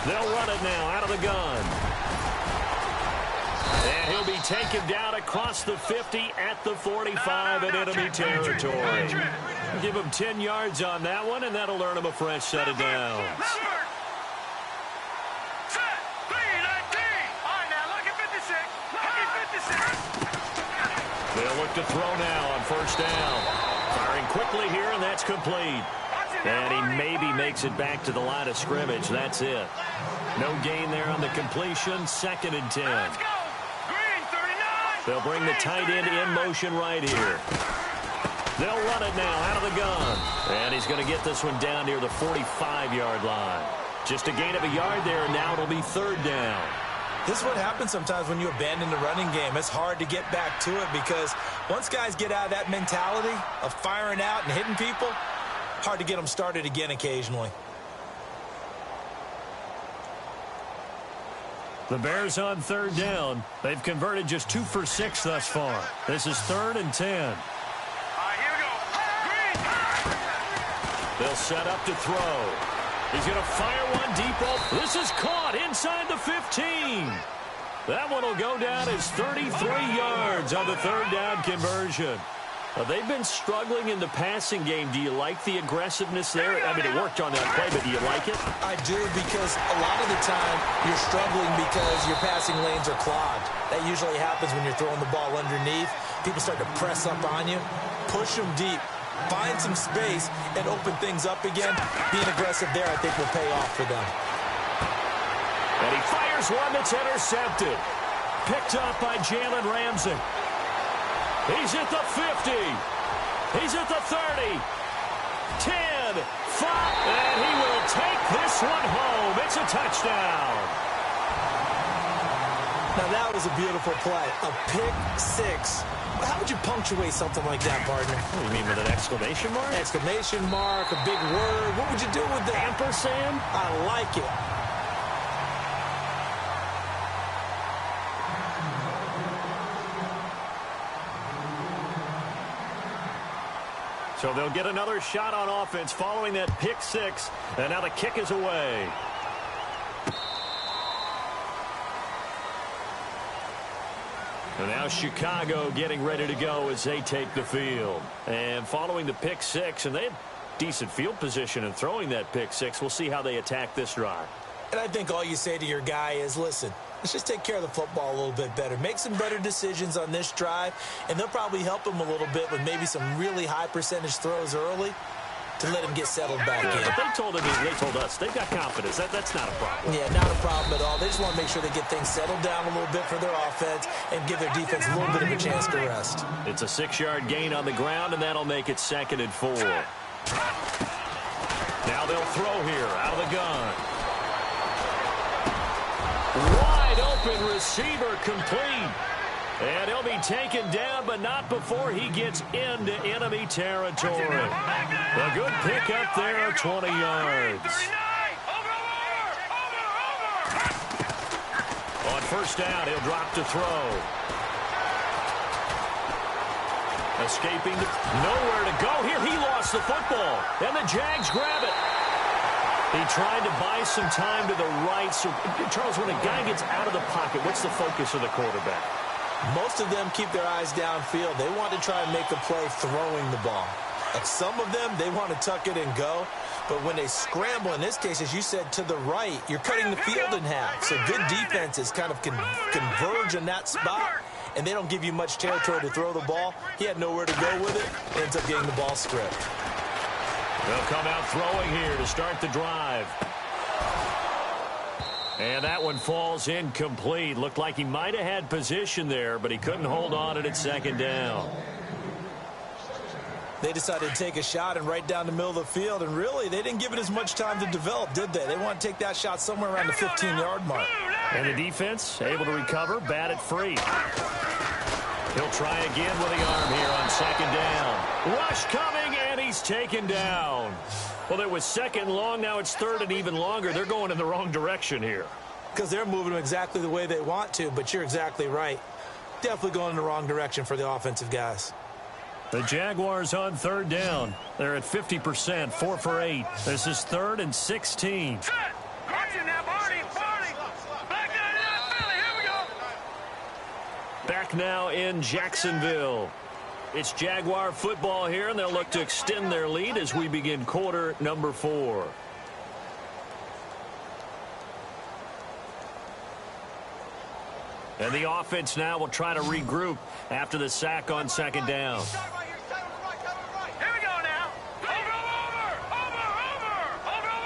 They'll run it now out of the gun. And he'll be taken down across the 50 at the 45 in enemy territory. Give him 10 yards on that one, and that'll earn him a fresh set of downs. Set, 3-19. All right, now, lucky 56. They'll look to throw now on first down. Firing quickly here, and that's complete. And he maybe makes it back to the line of scrimmage. That's it. No gain there on the completion. 2nd and 10. Let's go. Green, 39. They'll bring the tight end in motion right here. They'll run it now out of the gun. And he's going to get this one down near the 45-yard line. Just a gain of a yard there, and now it'll be 3rd down. This is what happens sometimes when you abandon the running game. It's hard to get back to it because once guys get out of that mentality of firing out and hitting people, hard to get them started again occasionally. The Bears on 3rd down. They've converted just 2 for 6 thus far. This is 3rd and 10. All right, here we go. Green. They'll set up to throw. He's going to fire one deep off. This is caught inside the 15. That one will go down as 33 yards on the 3rd down conversion. They've been struggling in the passing game. Do you like the aggressiveness there? I mean, it worked on that play, but do you like it? I do, because a lot of the time you're struggling because your passing lanes are clogged. That usually happens when you're throwing the ball underneath. People start to press up on you. Push them deep. Find some space and open things up again. Being aggressive there, I think, will pay off for them. And he fires one that's intercepted. Picked up by Jalen Ramsey. He's at the 50. He's at the 30. 10, 5, and he will take this one home. It's a touchdown. Now, that was a beautiful play. A pick six. How would you punctuate something like that, partner? What do you mean, with an exclamation mark? Exclamation mark, a big word. What would you do with that? Ampersand? I like it. So they'll get another shot on offense following that pick six. And now the kick is away. And now Chicago getting ready to go as they take the field. And following the pick six, and they have decent field position in throwing that pick six. We'll see how they attack this drive. And I think all you say to your guy is, listen, let's just take care of the football a little bit better. Make some better decisions on this drive, and they'll probably help him a little bit with maybe some really high percentage throws early to let him get settled back in. But they told us, they've got confidence. That's not a problem. Yeah, not a problem at all. They just want to make sure they get things settled down a little bit for their offense and give their defense a little bit of a chance to rest. It's a 6-yard gain on the ground, and that'll make it 2nd and 4. Now they'll throw here out of the gun. Wide open receiver complete. And he'll be taken down, but not before he gets into enemy territory. A good pick up there, 20 yards. On first down, he'll drop to throw. Escaping, nowhere to go here. He lost the football, and the Jags grab it. He tried to buy some time to the right. So, Charles, when a guy gets out of the pocket, what's the focus of the quarterback? Most of them keep their eyes downfield. They want to try and make a play throwing the ball. Some of them, they want to tuck it and go. But when they scramble, in this case, as you said, to the right, you're cutting the field in half. So good defenses kind of converge in that spot, and they don't give you much territory to throw the ball. He had nowhere to go with it. Ends up getting the ball stripped. They'll come out throwing here to start the drive. And that one falls incomplete. Looked like he might have had position there, but he couldn't hold on at second down. They decided to take a shot and right down the middle of the field, and really, they didn't give it as much time to develop, did they? They want to take that shot somewhere around the 15-yard mark. And the defense able to recover, bat it free. He'll try again with the arm here on second down. Rush coming, and he's taken down. Well, it was second long. Now it's third and even longer. They're going in the wrong direction here. Because they're moving them exactly the way they want to, but you're exactly right. Definitely going in the wrong direction for the offensive guys. The Jaguars on third down. They're at 50%, 4 for 8. This is 3rd and 16. Back now in Jacksonville. It's Jaguar football here, and they'll look to extend their lead as we begin quarter number 4. And the offense now will try to regroup after the sack on second down. Here we go now. Over.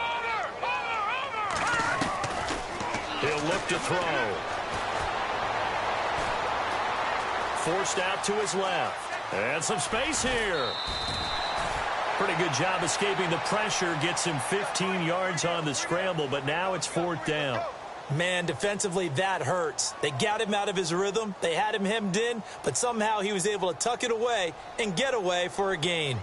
He'll look to throw. Forced out to his left. And some space here. Pretty good job escaping the pressure. Gets him 15 yards on the scramble, but now it's 4th down. Man, defensively, that hurts. They got him out of his rhythm. They had him hemmed in, but somehow he was able to tuck it away and get away for a gain.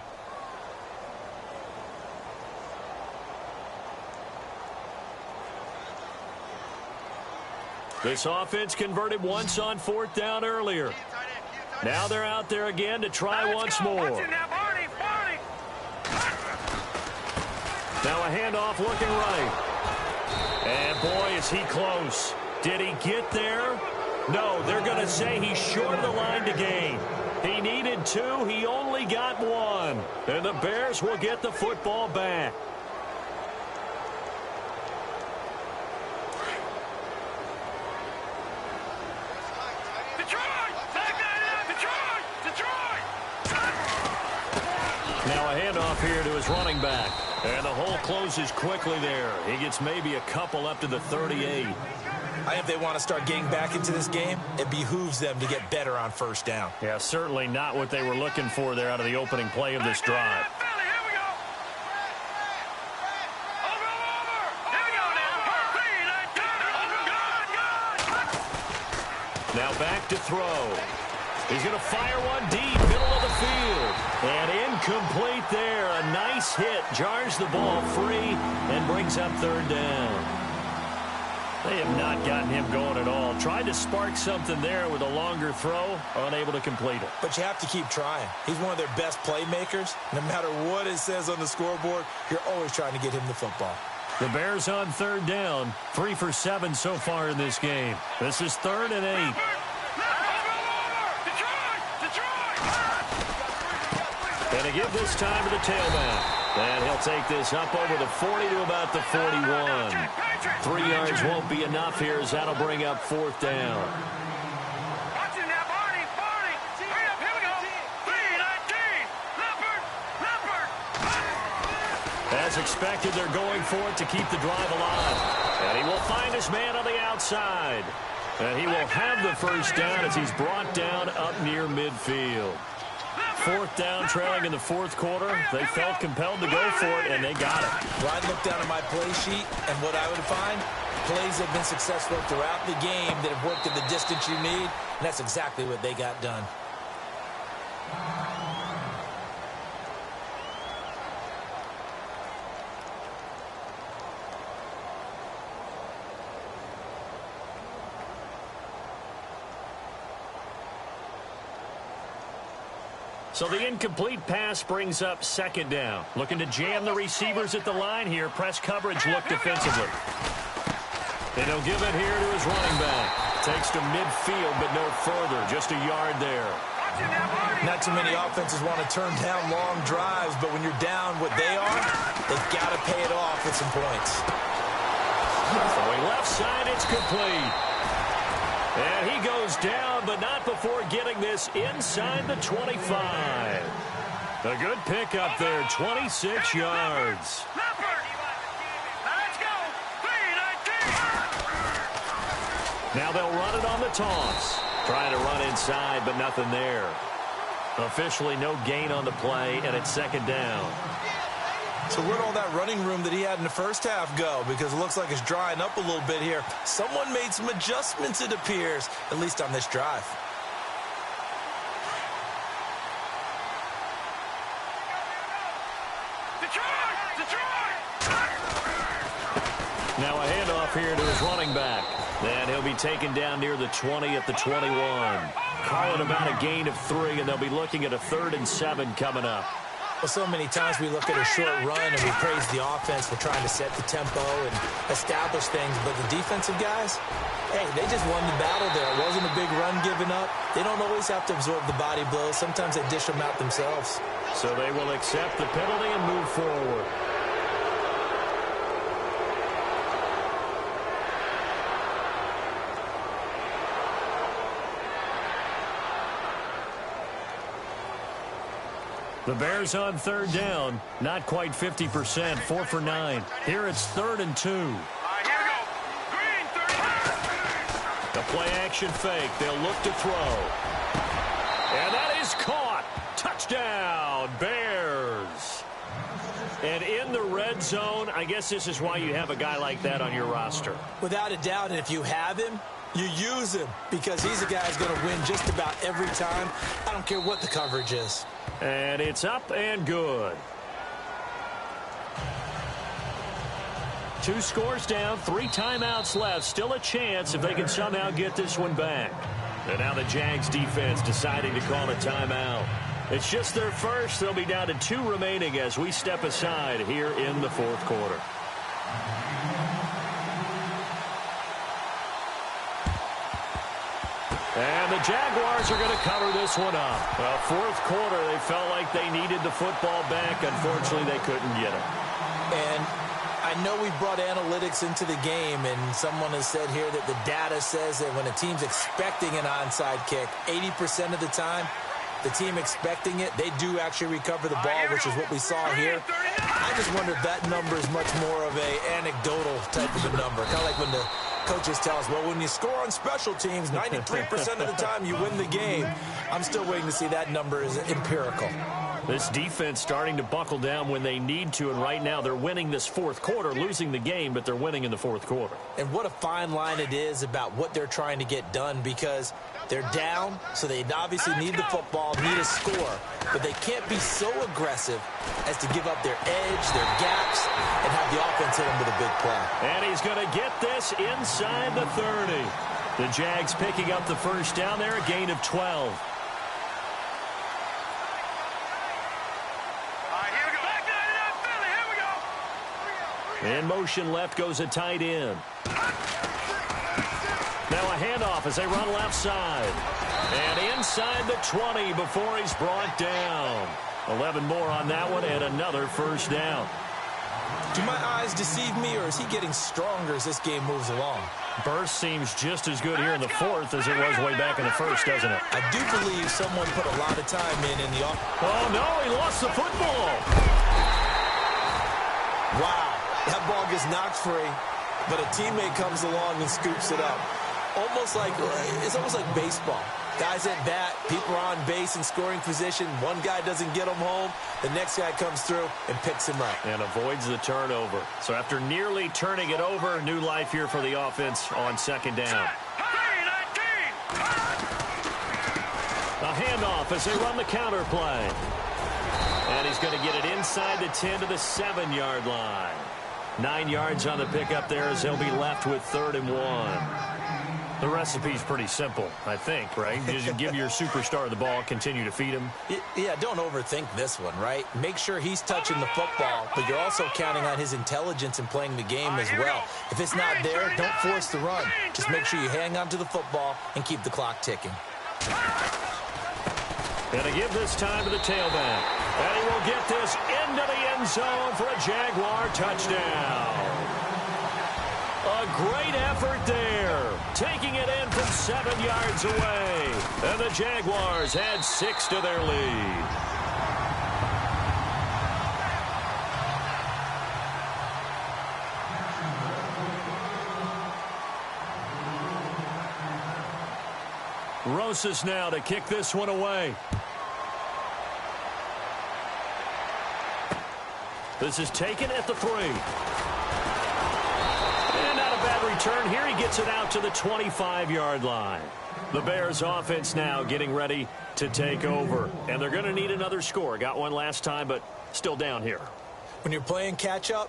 This offense converted once on 4th down earlier. Now they're out there again to try once more. Now a handoff looking right. And boy, is he close. Did he get there? No, they're going to say he's short of the line to gain. He needed 2. He only got 1. And the Bears will get the football back. Now a handoff here to his running back. And the hole closes quickly there. He gets maybe a couple up to the 38. I think if they want to start getting back into this game, it behooves them to get better on first down. Yeah, certainly not what they were looking for there out of the opening play of this drive. Now back to throw. He's going to fire one deep, middle of the field. And incomplete there. A nice hit. Jars the ball free and brings up 3rd down. They have not gotten him going at all. Tried to spark something there with a longer throw. Unable to complete it. But you have to keep trying. He's one of their best playmakers. No matter what it says on the scoreboard, you're always trying to get him the football. The Bears on 3rd down. 3 for 7 so far in this game. This is 3rd and 8. And a give this time to the tailback. And he'll take this up over the 40 to about the 41. 3 yards won't be enough here as that'll bring up 4th down. As expected, they're going for it to keep the drive alive. And he will find his man on the outside. And he will have the first down as he's brought down up near midfield. 4th down, trailing in the 4th quarter. They felt compelled to go for it, and they got it. Well, I look down at my play sheet, and what I would find, plays have been successful throughout the game that have worked at the distance you need, and that's exactly what they got done. So the incomplete pass brings up 2nd down. Looking to jam the receivers at the line here. Press coverage look defensively. And he'll give it here to his running back. Takes to midfield, but no further. Just a yard there. Not too many offenses want to turn down long drives, but when you're down what they are, they've got to pay it off with some points. Throwing left side, it's complete. And he goes down, but not before getting this inside the 25. A good pickup there, 26 yards. Now they'll run it on the toss. Trying to run inside, but nothing there. Officially no gain on the play, and it's second down. So where'd all that running room that he had in the first half go? Because it looks like it's drying up a little bit here. Someone made some adjustments, it appears, at least on this drive. Now a handoff here to his running back. And he'll be taken down near the 20 at the 21. Calling about a gain of 3, and they'll be looking at a 3rd and 7 coming up. Well, so many times we look at a short run and we praise the offense for trying to set the tempo and establish things. But the defensive guys, hey, they just won the battle there. It wasn't a big run given up. They don't always have to absorb the body blows. Sometimes they dish them out themselves. So they will accept the penalty and move forward. The Bears on 3rd down. Not quite 50%. 4 for 9. Here it's 3rd and 2. Here we go. Green, 30. The play action fake. They'll look to throw. And that is caught. Touchdown, Bears. And in the red zone, I guess this is why you have a guy like that on your roster. Without a doubt, and if you have him, you use him because he's a guy who's going to win just about every time. I don't care what the coverage is. And it's up and good. 2 scores down, 3 timeouts left. Still a chance if they can somehow get this one back. And now the Jags defense deciding to call a timeout. It's just their first. They'll be down to 2 remaining as we step aside here in the 4th quarter. And the Jaguars are going to cover this one up. Well, 4th quarter, they felt like they needed the football back. Unfortunately, they couldn't get it. And I know we brought analytics into the game, and someone has said here that the data says that when a team's expecting an onside kick, 80% of the time, the team expecting it, they do actually recover the ball, which is what we saw here. I just wonder if that number is much more of an anecdotal type of a number. Kind of like when the coaches tell us, well, when you score on special teams, 93% of the time you win the game. I'm still waiting to see that number is empirical. This defense starting to buckle down when they need to, and right now they're winning this 4th quarter, losing the game, but they're winning in the 4th quarter. And what a fine line it is about what they're trying to get done, because they're down, so they obviously need the football, need a score, but they can't be so aggressive as to give up their edge, their gaps, and have the offense hit them with a big play. And he's going to get this inside the 30. The Jags picking up the first down there, a gain of 12. In motion left goes a tight end. Now a handoff as they run left side. And inside the 20 before he's brought down. 11 more on that one and another first down. Do my eyes deceive me, or is he getting stronger as this game moves along? Burst seems just as good here in the 4th as it was way back in the 1st, doesn't it? I do believe someone put a lot of time in the off. Oh, no, he lost the football. Wow. That ball gets knocked free, but a teammate comes along and scoops it up. It's almost like baseball. Guys at bat, people are on base in scoring position. One guy doesn't get him home. The next guy comes through and picks him up. And avoids the turnover. So after nearly turning it over, new life here for the offense on 2nd down. A handoff as they run the counter play. And he's going to get it inside the 10 to the 7-yard line. 9 yards on the pickup there as they'll be left with 3rd and 1. The recipe's pretty simple, I think, right? You just give your superstar the ball, continue to feed him. Yeah, don't overthink this one, right? Make sure he's touching the football, but you're also counting on his intelligence in playing the game as well. If it's not there, don't force the run. Just make sure you hang on to the football and keep the clock ticking. Gonna give this time to the tailback. And he will get this into the end zone for a Jaguar touchdown. A great effort there, taking it in from 7 yards away. And the Jaguars add 6 to their lead. Rosas now to kick this one away. This is taken at the 3. And not a bad return here. He gets it out to the 25-yard line. The Bears offense now getting ready to take over. And they're going to need another score. Got one last time, but still down here. When you're playing catch-up,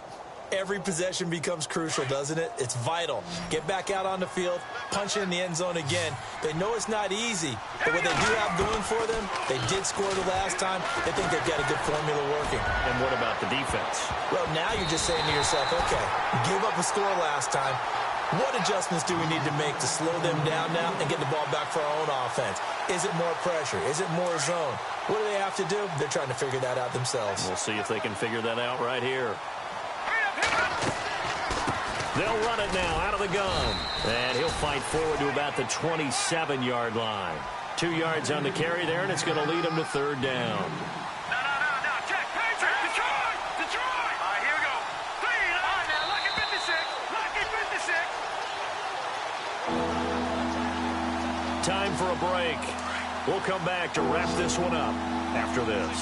every possession becomes crucial, doesn't it? It's vital. Get back out on the field, punch it in the end zone again. They know it's not easy, but what they do have going for them, they did score the last time. They think they've got a good formula working. And what about the defense? Well, now you're just saying to yourself, okay, we gave up a score last time. What adjustments do we need to make to slow them down now and get the ball back for our own offense? Is it more pressure? Is it more zone? What do they have to do? They're trying to figure that out themselves. We'll see if they can figure that out right here. They'll run it now out of the gun. And he'll fight forward to about the 27-yard line. 2 yards on the carry there, and it's going to lead him to third down. No. Check. Detroit. All right, here we go. 3. All right, now, lucky 56. Lucky 56. Time for a break. We'll come back to wrap this one up after this.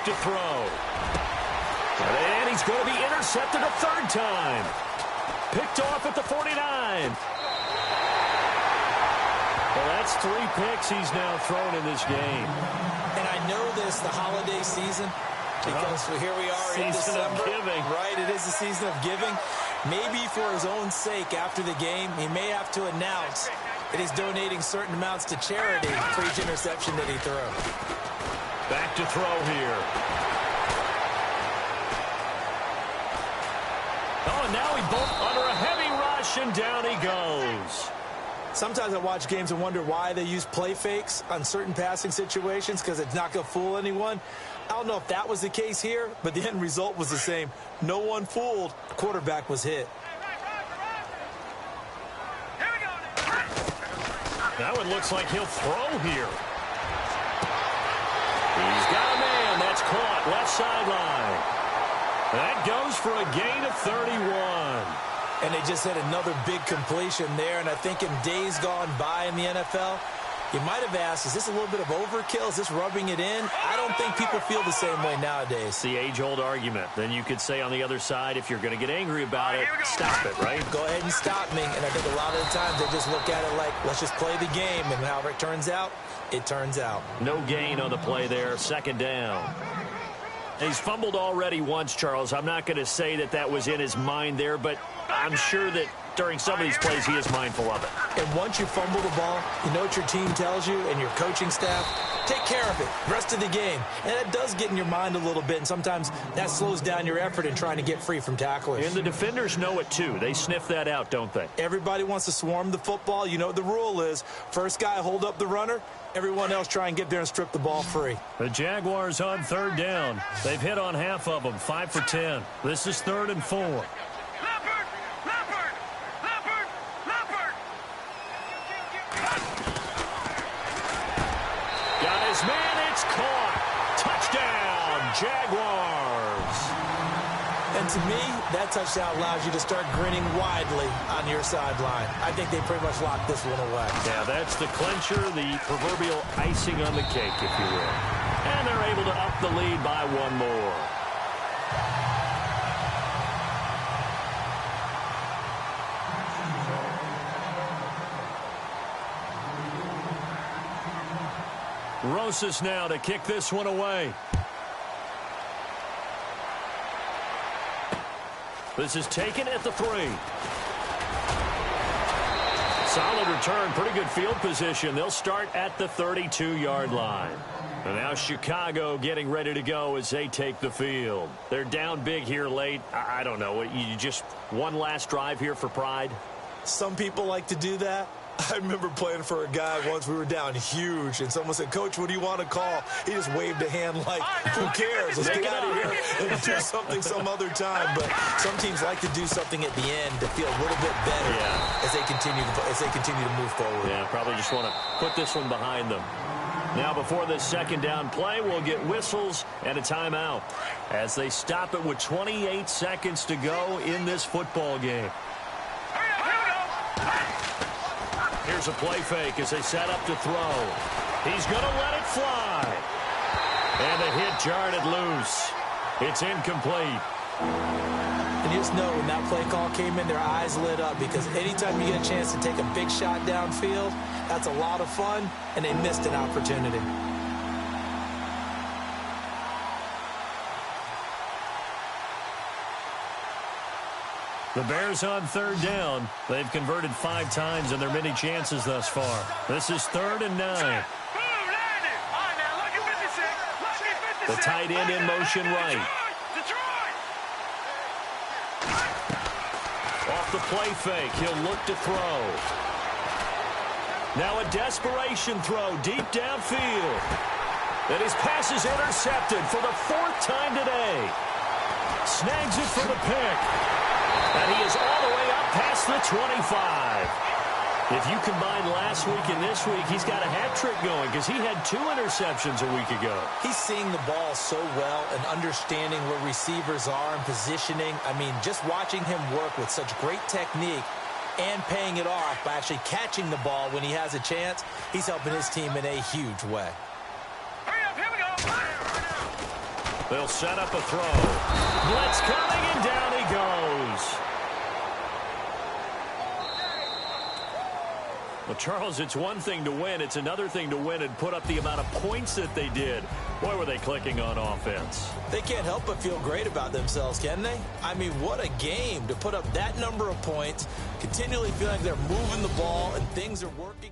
To throw. And he's going to be intercepted a third time. Picked off at the 49. Well, that's 3 picks he's now thrown in this game. And I know this, the holiday season, because here we are in December. Season of giving. Right, it is the season of giving. Maybe for his own sake after the game, he may have to announce that he's donating certain amounts to charity for each interception that he throws. Back to throw here. Oh, and now he bolts under a heavy rush, and down he goes. Sometimes I watch games and wonder why they use play fakes on certain passing situations, because it's not going to fool anyone. I don't know if that was the case here, but the end result was the same. No one fooled. The quarterback was hit. That one looks like he'll throw here. He's got a man. That's caught. Left sideline. That goes for a gain of 31. And they just had another big completion there. And I think in days gone by in the NFL, you might have asked, is this a little bit of overkill? Is this rubbing it in? I don't think people feel the same way nowadays. It's the age-old argument. Then you could say on the other side, if you're going to get angry about it, stop it, right? Go ahead and stop me. And I think a lot of the times they just look at it like, let's just play the game. And however it turns out, it turns out. No gain on the play there. Second down. He's fumbled already once, Charles. I'm not going to say that that was in his mind there, but I'm sure that during some of these plays he is mindful of it. And once you fumble the ball, you know what your team tells you and your coaching staff? Take care of it. Rest of the game. And it does get in your mind a little bit, and sometimes that slows down your effort in trying to get free from tacklers. And the defenders know it too. They sniff that out, don't they? Everybody wants to swarm the football. You know what the rule is. First guy hold up the runner. Everyone else try and get there and strip the ball free. The Jaguars on third down. They've hit on half of them, 5 for 10. This is 3rd and 4. Leopard! Got his man, it's caught. Touchdown, Jaguars. And to me, that touchdown allows you to start grinning widely on your sideline. I think they pretty much locked this one away. Yeah, that's the clincher, the proverbial icing on the cake, if you will. And they're able to up the lead by one more. Rosas now to kick this one away. This is taken at the 3. Solid return, pretty good field position. They'll start at the 32-yard line. And now Chicago getting ready to go as they take the field. They're down big here late. I don't know. You just one last drive here for pride? Some people like to do that. I remember playing for a guy once. We were down huge, and someone said, "Coach, what do you want to call?" He just waved a hand like, "Who cares? Let's get out of here and do something some other time." But some teams like to do something at the end to feel a little bit better as they continue to move forward. Yeah, probably just want to put this one behind them. Now, before this second down play, we'll get whistles and a timeout as they stop it with 28 seconds to go in this football game. Here's a play fake as they set up to throw. He's going to let it fly. And the hit jarred it loose. It's incomplete. And you just know when that play call came in, their eyes lit up, because anytime you get a chance to take a big shot downfield, that's a lot of fun, and they missed an opportunity. The Bears on third down. They've converted 5 times in their many chances thus far. This is 3rd and 9. The tight end in motion right. Off the play fake, he'll look to throw. Now a desperation throw deep downfield. And his pass is intercepted for the 4th time today. Snags it for the pick. And he is all the way up past the 25. If you combine last week and this week, he's got a hat trick going because he had 2 interceptions a week ago. He's seeing the ball so well and understanding where receivers are and positioning. I mean, just watching him work with such great technique and paying it off by actually catching the ball when he has a chance, he's helping his team in a huge way. Hurry up, here we go. They'll set up a throw. Blitz coming, and down he goes. Well, Charles, it's one thing to win. It's another thing to win and put up the amount of points that they did. Boy, were they clicking on offense. They can't help but feel great about themselves, can they? I mean, what a game to put up that number of points, continually feeling like they're moving the ball and things are working.